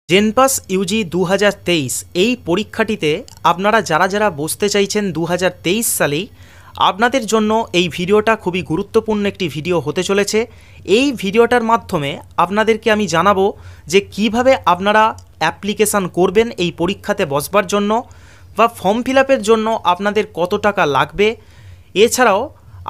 জেনপাস UG 2023 এই পরীক্ষাটিতে আপনারা যারা যারা বসতে চাইছেন 2023 সালেই আপনাদের জন্য এই ভিডিওটা খুবই গুরুত্বপূর্ণ একটি ভিডিও হতে চলেছে। এই ভিডিওটার মাধ্যমে আপনাদেরকে আমি জানাবো যে কিভাবে আপনারা অ্যাপ্লিকেশান করবেন এই পরীক্ষাতে বসবার জন্য বা ফর্ম ফিল আপের জন্য আপনাদের কত টাকা লাগবে, এছাড়াও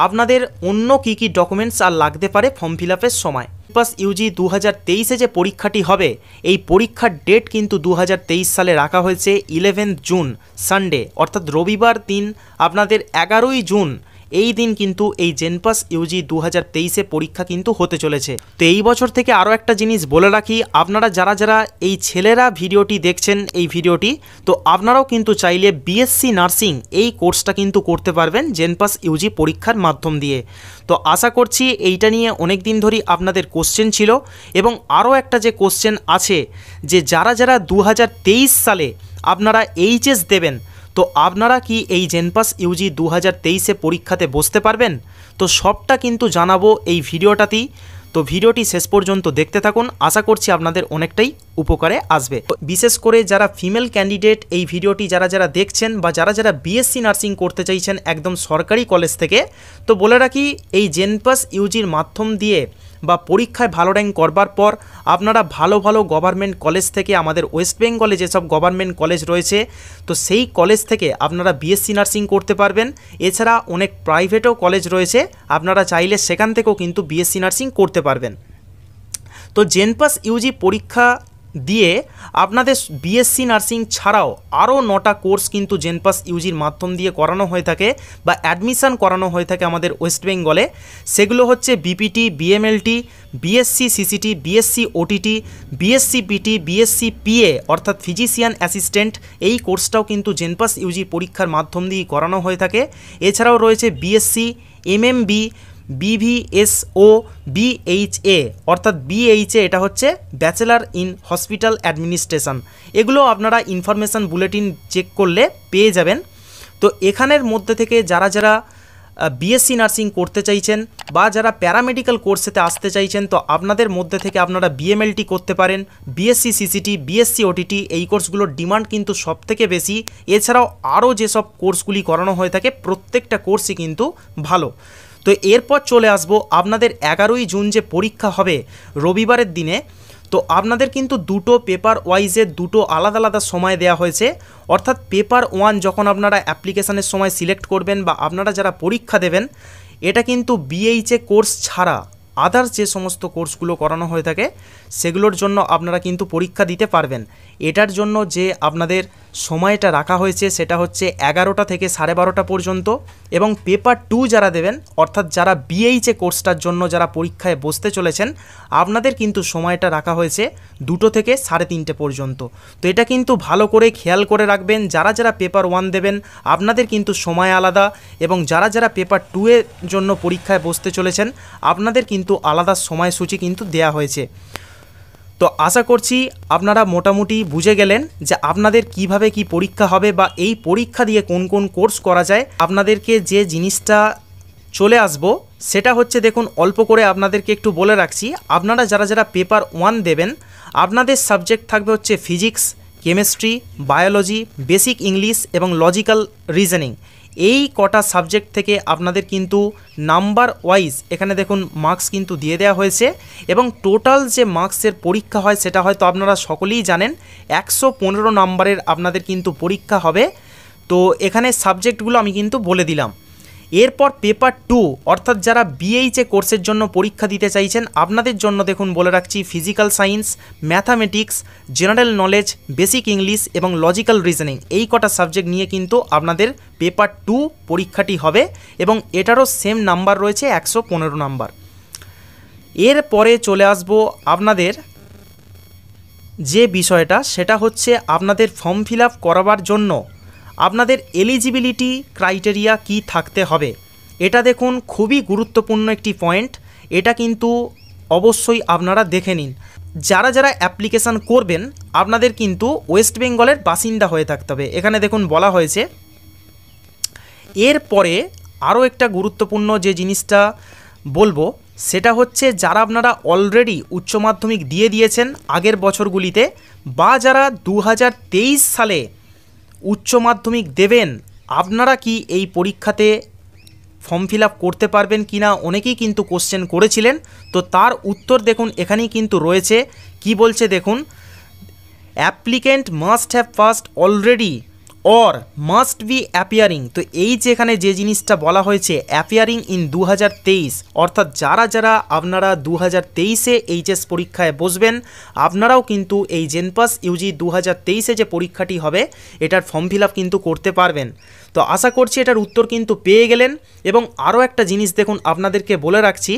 আপনাদের অন্য কী কী ডকুমেন্টস আর লাগতে পারে ফর্ম ফিল আপের সময়। জেনপাস ইউজি 2023 যে পরীক্ষাটি হবে এই পরীক্ষার ডেট কিন্তু 2023 সালে রাখা হয়েছে 11 জুন সানডে, অর্থাৎ রবিবার দিন আপনাদের 11ই জুন এই দিন কিন্তু এই জেনপাস ইউজি 2023 পরীক্ষা কিন্তু হতে চলেছে। তো এই বছর থেকে আরও একটা জিনিস বলে রাখি, আপনারা যারা যারা এই ছেলেরা ভিডিওটি দেখছেন এই ভিডিওটি, তো আপনারাও কিন্তু চাইলে বিএসসি নার্সিং এই কোর্সটা কিন্তু করতে পারবেন জেনপাস ইউজি পরীক্ষার মাধ্যম দিয়ে। তো আশা করছি এইটা নিয়ে অনেক দিন ধরেই আপনাদের কোশ্চেন ছিল এবং আরও একটা যে কোশ্চেন আছে যে যারা যারা 2023 সালে আপনারা এইচএস দেবেন, তো আপনারা কি এই জেনপাস ইউজি 2023 পরীক্ষাতে বসতে পারবেন? তো সবটা কিন্তু জানাবো এই ভিডিওটাতেই। তো ভিডিওটি শেষ পর্যন্ত দেখতে থাকুন, আশা করছি আপনাদের অনেকটাই উপকারে আসবে। বিশেষ করে যারা ফিমেল ক্যান্ডিডেট এই ভিডিওটি যারা যারা দেখছেন বা যারা যারা বিএসসি নার্সিং করতে চাইছেন একদম সরকারি কলেজ থেকে, তো বলে রাখি এই জেনপাস ইউজির মাধ্যম দিয়ে বা পরীক্ষায় ভালো র্যাঙ্ক করবার পর আপনারা ভালো ভালো গভর্নমেন্ট কলেজ থেকে, আমাদের ওয়েস্ট বেঙ্গলে যেসব গভর্নমেন্ট কলেজ রয়েছে তো সেই কলেজ থেকে আপনারা বিএসসি নার্সিং করতে পারবেন। এছাড়া অনেক প্রাইভেটও কলেজ রয়েছে, আপনারা চাইলে সেখান থেকেও কিন্তু বিএসসি নার্সিং করতে পারবেন। তো জেনপাস ইউজি পরীক্ষা দিয়ে আপনাদের বিএসসি নার্সিং ছাড়াও আরও 9টা কোর্স কিন্তু জেনপাস ইউজির মাধ্যম দিয়ে করানো হয়ে থাকে বা অ্যাডমিশান করানো হয়ে থাকে আমাদের ওয়েস্ট বেঙ্গলে। সেগুলো হচ্ছে BPT, BMLT, BSc CCT, BSc OTT, BSc PT, BSc PA অর্থাৎ ফিজিশিয়ান অ্যাসিস্ট্যান্ট, এই কোর্সটাও কিন্তু জেনপাস ইউজি পরীক্ষার মাধ্যম দিয়েই করানো হয়ে থাকে। এছাড়াও রয়েছে বিএসসি, এমএমবি, বিভিএসও, বিএইচএ অর্থাৎ বিএইচএ এটা হচ্ছে ব্যাচেলার ইন হসপিটাল অ্যাডমিনিস্ট্রেশন। এগুলো আপনারা ইনফরমেশান বুলেটিন চেক করলে পেয়ে যাবেন। তো এখানের মধ্যে থেকে যারা যারা বিএসসি নার্সিং করতে চাইছেন বা যারা প্যারামেডিক্যাল কোর্সেতে আসতে চাইছেন, তো আপনাদের মধ্যে থেকে আপনারা বিএমএলটি করতে পারেন, বিএসসি সিসিটি, বিএসসি ওটিটি, এই কোর্সগুলোর ডিমান্ড কিন্তু সবথেকে বেশি। এছাড়াও আরও যেসব কোর্সগুলি করানো হয়ে থাকে প্রত্যেকটা কোর্সই কিন্তু ভালো। তো এরপর চলে আসবো আপনাদের 11ই জুন যে পরীক্ষা হবে রবিবারের দিনে, তো আপনাদের কিন্তু দুটো পেপার ওয়াইজের দুটো আলাদা আলাদা সময় দেওয়া হয়েছে। অর্থাৎ পেপার 1 যখন আপনারা অ্যাপ্লিকেশানের সময় সিলেক্ট করবেন বা আপনারা যারা পরীক্ষা দেবেন, এটা কিন্তু বিএইচএ কোর্স ছাড়া আদার্স যে সমস্ত কোর্সগুলো করানো হয়ে থাকে সেগুলোর জন্য আপনারা কিন্তু পরীক্ষা দিতে পারবেন। এটার জন্য যে আপনাদের সময়টা রাখা হয়েছে সেটা হচ্ছে 11টা থেকে 12:30 পর্যন্ত, এবং পেপার 2 যারা দেবেন অর্থাৎ যারা বিএইচএ কোর্সটার জন্য যারা পরীক্ষায় বসতে চলেছেন আপনাদের কিন্তু সময়টা রাখা হয়েছে 2টো থেকে 3:30 পর্যন্ত। তো এটা কিন্তু ভালো করে খেয়াল করে রাখবেন, যারা যারা পেপার 1 দেবেন আপনাদের কিন্তু সময় আলাদা, এবং যারা যারা পেপার 2 এর জন্য পরীক্ষায় বসতে চলেছেন আপনাদের কিন্তু আলাদা সময়সূচি কিন্তু দেয়া হয়েছে। তো আশা করছি আপনারা মোটামুটি বুঝে গেলেন যে আপনাদের কিভাবে কি পরীক্ষা হবে বা এই পরীক্ষা দিয়ে কোন কোন কোর্স করা যায়। আপনাদেরকে যে জিনিসটা চলে আসবো সেটা হচ্ছে, দেখুন অল্প করে আপনাদেরকে একটু বলে রাখছি, আপনারা যারা যারা পেপার 1 দেবেন আপনাদের সাবজেক্ট থাকবে হচ্ছে physics, chemistry, biology, basic English এবং লজিক্যাল রিজনিং। এই কটা সাবজেক্ট থেকে আপনাদের কিন্তু নাম্বার ওয়াইজ এখানে দেখুন মার্কস কিন্তু দিয়ে দেওয়া হয়েছে, এবং টোটাল যে মার্কসের পরীক্ষা হয় সেটা হয়তো আপনারা সকলেই জানেন 115 নাম্বারের আপনাদের কিন্তু পরীক্ষা হবে। তো এখানে সাবজেক্টগুলো আমি কিন্তু বলে দিলাম। এরপর পেপার 2 অর্থাৎ যারা বিএইচএ কোর্সের জন্য পরীক্ষা দিতে চাইছেন আপনাদের জন্য দেখুন বলে রাখছি physical science, mathematics, general knowledge, basic English এবং লজিক্যাল রিজনিং, এই কটা সাবজেক্ট নিয়ে কিন্তু আপনাদের পেপার 2 পরীক্ষাটি হবে, এবং এটারও সেম নাম্বার রয়েছে 115 নাম্বার। এরপরে চলে আসবো আপনাদের যে বিষয়টা সেটা হচ্ছে আপনাদের ফর্ম ফিল আপ করাবার জন্য আপনাদের এলিজিবিলিটি ক্রাইটেরিয়া কি থাকতে হবে। এটা দেখুন খুবই গুরুত্বপূর্ণ একটি পয়েন্ট, এটা কিন্তু অবশ্যই আপনারা দেখে নিন। যারা যারা অ্যাপ্লিকেশান করবেন আপনাদের কিন্তু ওয়েস্ট বেঙ্গলের বাসিন্দা হয়ে থাকতে হবে, এখানে দেখুন বলা হয়েছে। এরপরে আরও একটা গুরুত্বপূর্ণ যে জিনিসটা বলবো সেটা হচ্ছে যারা আপনারা অলরেডি উচ্চ মাধ্যমিক দিয়ে দিয়েছেন আগের বছরগুলিতে, বা যারা 2023 সালে উচ্চ মাধ্যমিক দেবেন, আপনারা কি এই পরীক্ষাতে ফর্ম ফিল আপ করতে পারবেন কি না, অনেকেই কিন্তু কোশ্চেন করেছিলেন। তো তার উত্তর দেখুন এখানেই কিন্তু রয়েছে। কি বলছে দেখুন, applicant must have passed already or must be appearing. তো এই যে এখানে যে জিনিসটা বলা হয়েছে অ্যাপিয়ারিং ইন 2023, অর্থাৎ যারা যারা আপনারা 2023-এ এইচএস পরীক্ষায় বসবেন, আপনারাও কিন্তু এই জেনপাস ইউজি 2023-এ যে পরীক্ষাটি হবে এটার ফর্ম ফিল আপ কিন্তু করতে পারবেন। তো আশা করছি এটার উত্তর কিন্তু পেয়ে গেলেন। এবং আরও একটা জিনিস দেখুন, আপনাদেরকে বলে রাখছি,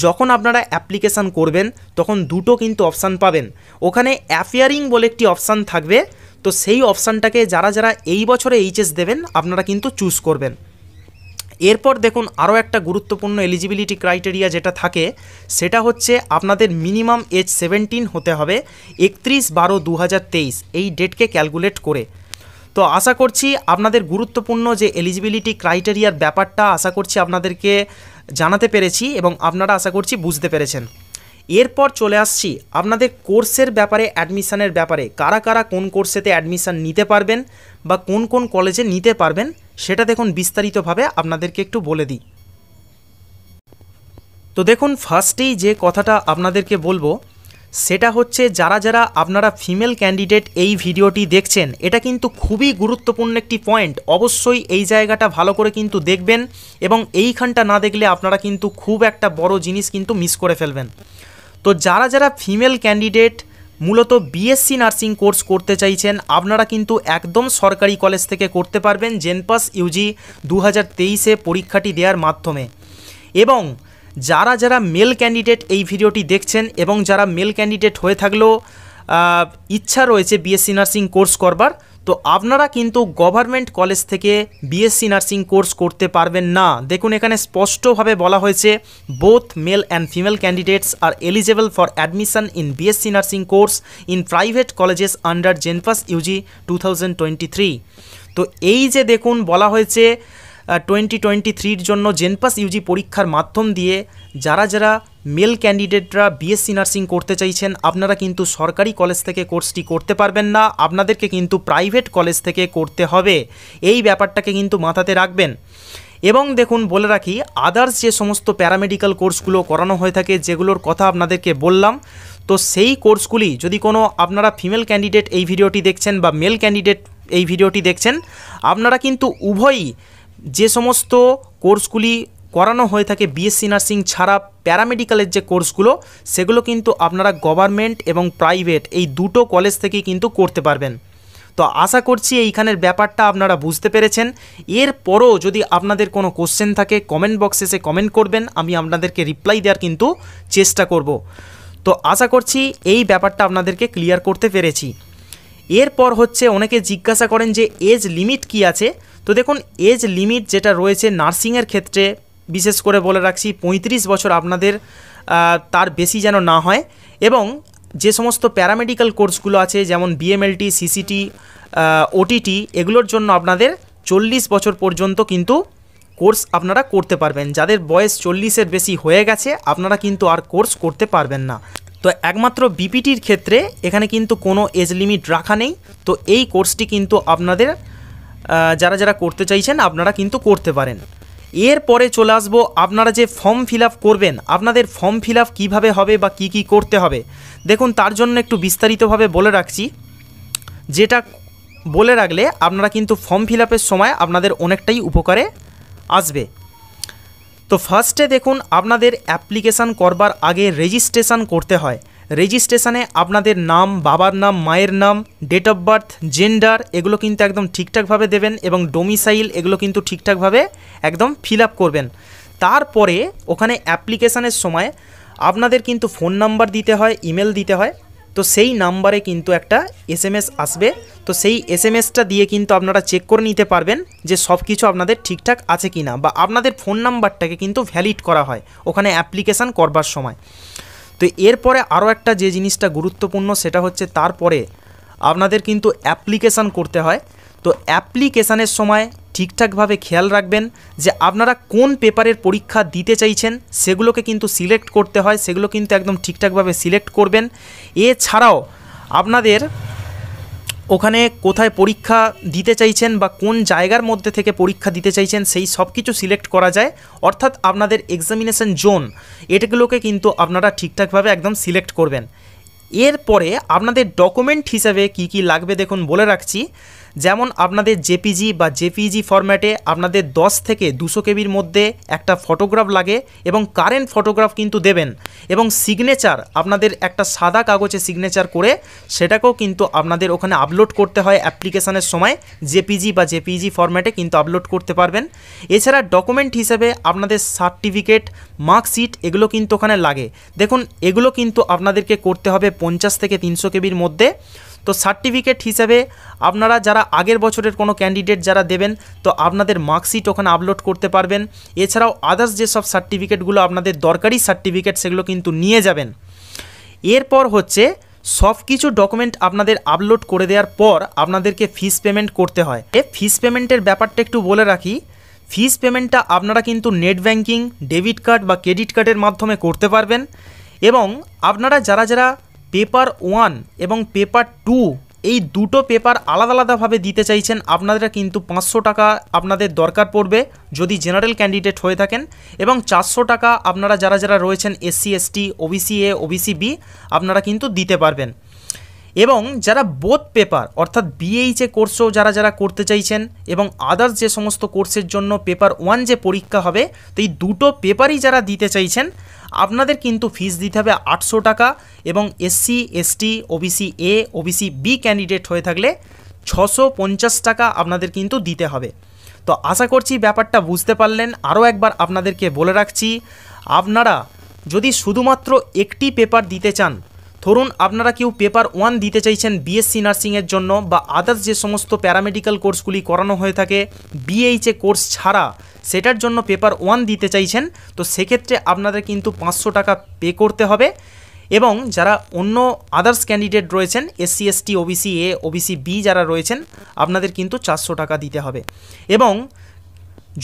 যখন আপনারা অ্যাপ্লিকেশান করবেন তখন দুটো কিন্তু অপশান পাবেন। ওখানে অ্যাপিয়ারিং বলে একটি অপশান থাকবে, তো সেই অপশানটাকে যারা যারা এই বছরে এইচএস দেবেন আপনারা কিন্তু চুজ করবেন। এরপর দেখুন আরও একটা গুরুত্বপূর্ণ এলিজিবিলিটি ক্রাইটেরিয়া যেটা থাকে সেটা হচ্ছে আপনাদের মিনিমাম এজ 17 হতে হবে 31/12/2023 এই ডেটকে ক্যালকুলেট করে। তো আশা করছি আপনাদের গুরুত্বপূর্ণ যে এলিজিবিলিটি ক্রাইটেরিয়ার ব্যাপারটা আশা করছি আপনাদেরকে জানাতে পেরেছি এবং আপনারা আশা করছি বুঝতে পেরেছেন। এরপর চলে আসছি আপনাদের কোর্সের ব্যাপারে, অ্যাডমিশানের ব্যাপারে, কারা কারা কোন কোর্সেতে অ্যাডমিশান নিতে পারবেন বা কোন কোন কলেজে নিতে পারবেন সেটা দেখুন বিস্তারিতভাবে আপনাদেরকে একটু বলে দিই। তো দেখুন ফার্স্টেই যে কথাটা আপনাদেরকে বলবো সেটা হচ্ছে যারা যারা আপনারা ফিমেল ক্যান্ডিডেট এই ভিডিওটি দেখছেন, এটা কিন্তু খুবই গুরুত্বপূর্ণ একটি পয়েন্ট। অবশ্যই এই জায়গাটা ভালো করে কিন্তু দেখবেন এবং এইখানটা না দেখলে আপনারা কিন্তু খুব একটা বড় জিনিস কিন্তু মিস করে ফেলবেন। তো যারা যারা ফিমেল ক্যান্ডিডেট মূলত বিএসসি নার্সিং কোর্স করতে চাইছেন, আপনারা কিন্তু একদম সরকারি কলেজ থেকে করতে পারবেন জেনপাস ইউজি 2023-এ পরীক্ষাটি দেওয়ার মাধ্যমে। এবং যারা যারা মেল ক্যান্ডিডেট এই ভিডিওটি দেখছেন এবং যারা মেল ক্যান্ডিডেট হয়ে থাকলেও ইচ্ছা রয়েছে বিএসসি নার্সিং কোর্স করবার, তো আপনারা কিন্তু গভর্নমেন্ট কলেজ থেকে বিএসসি নার্সিং কোর্স করতে পারবেন না। দেখুন এখানে স্পষ্টভাবে বলা হয়েছে both male and female candidates are eligible for admission in BSc nursing course in private colleges under JENPAS UG 2023। তো এই যে দেখুন বলা হয়েছে 2023-র জন্য জেনপাস ইউজি পরীক্ষার মাধ্যম দিয়ে যারা যারা মেল ক্যান্ডিডেটরা বিএসসি নার্সিং করতে চাইছেন আপনারা কিন্তু সরকারি কলেজ থেকে কোর্সটি করতে পারবেন না, আপনাদেরকে কিন্তু প্রাইভেট কলেজ থেকে করতে হবে। এই ব্যাপারটাকে কিন্তু মাথাতে রাখবেন। এবং দেখুন বলে রাখি, আদার্স যে সমস্ত প্যারামেডিক্যাল কোর্সগুলো করানো হয়ে থাকে যেগুলোর কথা আপনাদেরকে বললাম, তো সেই কোর্সগুলি যদি কোনো আপনারা ফিমেল ক্যান্ডিডেট এই ভিডিওটি দেখছেন বা মেল ক্যান্ডিডেট এই ভিডিওটি দেখছেন, আপনারা কিন্তু উভয়ই যে সমস্ত কোর্সগুলি করানো হয়ে থাকে বিএসসি নার্সিং ছাড়া প্যারামেডিক্যালের যে কোর্সগুলো, সেগুলো কিন্তু আপনারা গভর্নমেন্ট এবং প্রাইভেট এই দুটো কলেজ থেকেই কিন্তু করতে পারবেন। তো আশা করছি এইখানের ব্যাপারটা আপনারা বুঝতে পেরেছেন। এরপরও যদি আপনাদের কোনো কোশ্চেন থাকে কমেন্ট বক্সে এসে কমেন্ট করবেন, আমি আপনাদেরকে রিপ্লাই দেওয়ার কিন্তু চেষ্টা করব। তো আশা করছি এই ব্যাপারটা আপনাদেরকে ক্লিয়ার করতে পেরেছি। এরপর হচ্ছে অনেকে জিজ্ঞাসা করেন যে এজ লিমিট কি আছে। তো দেখুন এজ লিমিট যেটা রয়েছে নার্সিংয়ের ক্ষেত্রে বিশেষ করে বলে রাখছি 35 বছর আপনাদের তার বেশি যেন না হয়। এবং যে সমস্ত প্যারামেডিক্যাল কোর্সগুলো আছে যেমন বিএমএলটি, সিসিটি, ওটিটি, এগুলোর জন্য আপনাদের 40 বছর পর্যন্ত কিন্তু কোর্স আপনারা করতে পারবেন। যাদের বয়স 40-এর বেশি হয়ে গেছে আপনারা কিন্তু আর কোর্স করতে পারবেন না। তো একমাত্র বিপিটির ক্ষেত্রে এখানে কিন্তু কোনো এজ লিমিট রাখা নেই। তো এই কোর্সটি কিন্তু আপনাদের যারা যারা করতে চাইছেন আপনারা কিন্তু করতে পারেন। এরপরে চলে আসবো আপনারা যে ফর্ম ফিল আপ করবেন, আপনাদের ফর্ম ফিল আপ কীভাবে হবে বা কি কি করতে হবে। দেখুন তার জন্য একটু বিস্তারিতভাবে বলে রাখছি, যেটা বলে রাখলে আপনারা কিন্তু ফর্ম ফিল আপের সময় আপনাদের অনেকটাই উপকারে আসবে। তো ফার্স্টে দেখুন আপনাদের অ্যাপ্লিকেশান করবার আগে রেজিস্ট্রেশন করতে হয়। রেজিস্ট্রেশনে আপনাদের নাম, বাবার নাম, মায়ের নাম, ডেট অফ বার্থ, জেন্ডার এগুলো কিন্তু একদম ঠিকঠাকভাবে দেবেন এবং ডোমিসাইল এগুলো কিন্তু ঠিকঠাকভাবে একদম ফিল আপ করবেন। তারপরে ওখানে অ্যাপ্লিকেশানের সময় আপনাদের কিন্তু ফোন নাম্বার দিতে হয়, ইমেল দিতে হয়। তো সেই নাম্বারে কিন্তু একটা এসএমএস আসবে। তো সেই এসএমএসটা দিয়ে কিন্তু আপনারা চেক করে নিতে পারবেন যে সব কিছু আপনাদের ঠিকঠাক আছে কি না, বা আপনাদের ফোন নাম্বারটাকে কিন্তু ভ্যালিড করা হয় ওখানে অ্যাপ্লিকেশান করবার সময়। তো এরপরে আরও একটা যে জিনিসটা গুরুত্বপূর্ণ সেটা হচ্ছে তারপরে আপনাদের কিন্তু অ্যাপ্লিকেশান করতে হয়। তো অ্যাপ্লিকেশানের সময় ঠিকঠাকভাবে খেয়াল রাখবেন যে আপনারা কোন পেপারের পরীক্ষা দিতে চাইছেন সেগুলোকে কিন্তু সিলেক্ট করতে হয়, সেগুলো কিন্তু একদম ঠিকঠাকভাবে সিলেক্ট করবেন। এছাড়াও আপনাদের ওখানে কোথায় পরীক্ষা দিতে চাইছেন বা কোন জায়গার মধ্যে থেকে পরীক্ষা দিতে চাইছেন সেই সব কিছু সিলেক্ট করা যায়, অর্থাৎ আপনাদের এক্সামিনেশন জোন এটাগুলোকে কিন্তু আপনারা ঠিকঠাকভাবে একদম সিলেক্ট করবেন। এরপরে আপনাদের ডকুমেন্ট হিসাবে কি কি লাগবে দেখুন বলে রাখছি। যেমন আপনাদের জেপিজি বা জেপিইজি ফরম্যাটে আপনাদের 10 থেকে 200 কেবির মধ্যে একটা ফটোগ্রাফ লাগে এবং কারেন্ট ফটোগ্রাফ কিন্তু দেবেন, এবং সিগনেচার আপনাদের একটা সাদা কাগজে সিগনেচার করে সেটাকেও কিন্তু আপনাদের ওখানে আপলোড করতে হয় অ্যাপ্লিকেশানের সময়। জেপিজি বা জেপিইজি ফরম্যাটে কিন্তু আপলোড করতে পারবেন। এছাড়া ডকুমেন্ট হিসেবে আপনাদের সার্টিফিকেট, মার্কশিট এগুলো কিন্তু ওখানে লাগে। দেখুন এগুলো কিন্তু আপনাদেরকে করতে হবে 50 থেকে 300 কেবির মধ্যে। তো সার্টিফিকেট হিসেবে আপনারা যারা আগের বছরের কোনো ক্যান্ডিডেট যারা দেবেন তো আপনাদের মার্কশিট ওখানে আপলোড করতে পারবেন। এছাড়াও আদার্স যেসব সার্টিফিকেটগুলো আপনাদের দরকারি সার্টিফিকেট সেগুলো কিন্তু নিয়ে যাবেন। এরপর হচ্ছে সব কিছু ডকুমেন্ট আপনাদের আপলোড করে দেওয়ার পর আপনাদেরকে ফিস পেমেন্ট করতে হয়। ফিস পেমেন্টের ব্যাপারটা একটু বলে রাখি। ফিস পেমেন্টটা আপনারা কিন্তু নেট ব্যাঙ্কিং, ডেবিট কার্ড বা ক্রেডিট কার্ডের মাধ্যমে করতে পারবেন। এবং আপনারা যারা যারা পেপার 1 এবং পেপার 2 এই দুটো পেপার আলাদা আলাদাভাবে দিতে চাইছেন আপনারা কিন্তু 500 টাকা আপনাদের দরকার পড়বে যদি জেনারেল ক্যান্ডিডেট হয়ে থাকেন, এবং 400 টাকা আপনারা যারা যারা রয়েছেন SC ST OBC A OBC B আপনারা কিন্তু দিতে পারবেন। এবং যারা বোথ পেপার অর্থাৎ BHA কোর্সও যারা যারা করতে চাইছেন এবং আদার্স যে সমস্ত কোর্সের জন্য পেপার 1 যে পরীক্ষা হবে তো এই দুটো পেপারই যারা দিতে চাইছেন আপনাদের কিন্তু ফিস দিতে হবে 800 টাকা, এবং SC ST OBC A OBC B candidate হয়ে থাকলে 650 টাকা আপনাদের কিন্তু দিতে হবে। তো আশা করছি ব্যাপারটা বুঝতে পারলেন। আরও একবার আপনাদেরকে বলে রাখছি, আপনারা যদি শুধুমাত্র একটি পেপার দিতে চান, ধরুন আপনারা কেউ পেপার 1 দিতে চাইছেন BSc নার্সিংয়ের জন্য বা আদার্স যে সমস্ত প্যারামেডিক্যাল কোর্সগুলি করানো হয়ে থাকে BHA কোর্স ছাড়া সেটার জন্য পেপার 1 দিতে চাইছেন, তো সেক্ষেত্রে আপনাদের কিন্তু 500 টাকা পে করতে হবে। এবং যারা অন্য আদার্স ক্যান্ডিডেট রয়েছেন SC ST OBC A OBC B যারা রয়েছেন আপনাদের কিন্তু 400 টাকা দিতে হবে। এবং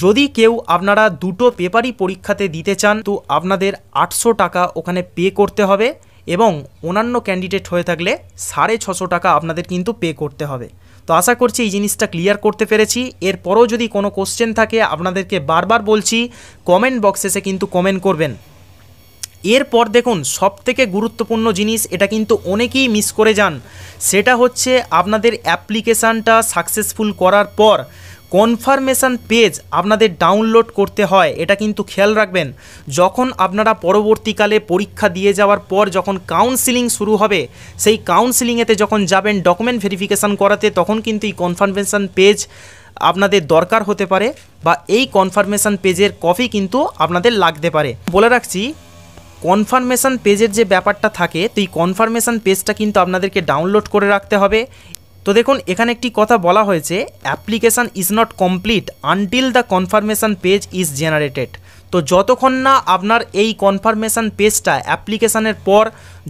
যদি কেউ আপনারা দুটো পেপারই পরীক্ষাতে দিতে চান তো আপনাদের 800 টাকা ওখানে পে করতে হবে, এবং অন্যান্য ক্যান্ডিডেট হয়ে থাকলে 650 টাকা আপনাদের কিন্তু পে করতে হবে। তো আশা করছি এই জিনিসটা ক্লিয়ার করতে পেরেছি। এরপরও যদি কোনো কোশ্চেন থাকে আপনাদেরকে বারবার বলছি কমেন্ট বক্সে কিন্তু কমেন্ট করবেন। এরপর দেখুন সবথেকে গুরুত্বপূর্ণ জিনিস, এটা কিন্তু অনেকেই মিস করে যান, সেটা হচ্ছে আপনাদের অ্যাপ্লিকেশানটা সাকসেসফুল করার পর কনফার্মেশন পেজ আপনাদের ডাউনলোড করতে হয়। এটা কিন্তু খেয়াল রাখবেন, যখন আপনারা পরবর্তীকালে পরীক্ষা দিয়ে যাওয়ার পর যখন কাউন্সিলিং শুরু হবে সেই কাউন্সিলিংয়েতে যখন যাবেন ডকুমেন্ট ভেরিফিকেশান করাতে তখন কিন্তু এই কনফার্মেশন পেজ আপনাদের দরকার হতে পারে, বা এই কনফার্মেশন পেজের কপি কিন্তু আপনাদের লাগতে পারে। বলে রাখছি কনফার্মেশন পেজের যে ব্যাপারটা থাকে তো এই কনফার্মেশন পেজটা কিন্তু আপনাদেরকে ডাউনলোড করে রাখতে হবে। তো দেখুন এখানে একটি কথা বলা হয়েছে, application is not complete until the confirmation page is generated. তো যতক্ষণ না আপনার এই কনফার্মেশন পেজটা অ্যাপ্লিকেশানের পর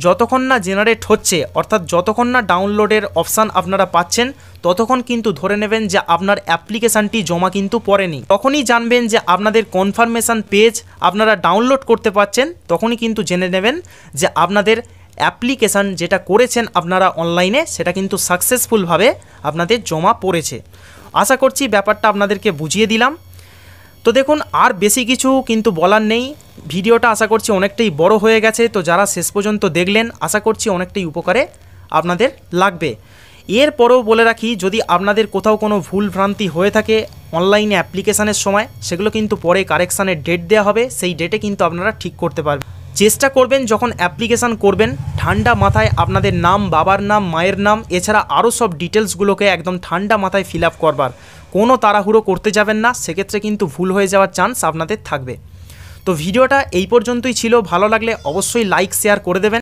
যতক্ষণ না জেনারেট হচ্ছে, অর্থাৎ যতক্ষণ না ডাউনলোডের অপশান আপনারা পাচ্ছেন ততক্ষণ কিন্তু ধরে নেবেন যে আপনার অ্যাপ্লিকেশানটি জমা কিন্তু পড়েনি। তখনই জানবেন যে আপনাদের কনফার্মেশন পেজ আপনারা ডাউনলোড করতে পারছেন, তখনই কিন্তু জেনে নেবেন যে আপনাদের অ্যাপ্লিকেশান যেটা করেছেন আপনারা অনলাইনে সেটা কিন্তু সাকসেসফুলভাবে আপনাদের জমা পড়েছে। আশা করছি ব্যাপারটা আপনাদেরকে বুঝিয়ে দিলাম। তো দেখুন আর বেশি কিছু কিন্তু বলার নেই, ভিডিওটা আশা করছি অনেকটাই বড় হয়ে গেছে। তো যারা শেষ পর্যন্ত দেখলেন আশা করছি অনেকটাই উপকারে আপনাদের লাগবে। এরপরেও বলে রাখি, যদি আপনাদের কোথাও কোনো ভুল ভ্রান্তি হয়ে থাকে অনলাইনে অ্যাপ্লিকেশানের সময় সেগুলো কিন্তু পরে কারেকশানের ডেট দেওয়া হবে, সেই ডেটে কিন্তু আপনারা ঠিক করতে পারবেন। চেষ্টা করবেন যখন অ্যাপ্লিকেশান করবেন ঠান্ডা মাথায় আপনাদের নাম, বাবার নাম, মায়ের নাম এছাড়া আরও সব ডিটেলসগুলোকে একদম ঠান্ডা মাথায় ফিল আপ করবার, কোনো তাড়াহুড়ো করতে যাবেন না, সেক্ষেত্রে কিন্তু ভুল হয়ে যাওয়ার চান্স আপনাদের থাকবে। তো ভিডিওটা এই পর্যন্তই ছিল, ভালো লাগলে অবশ্যই লাইক শেয়ার করে দেবেন।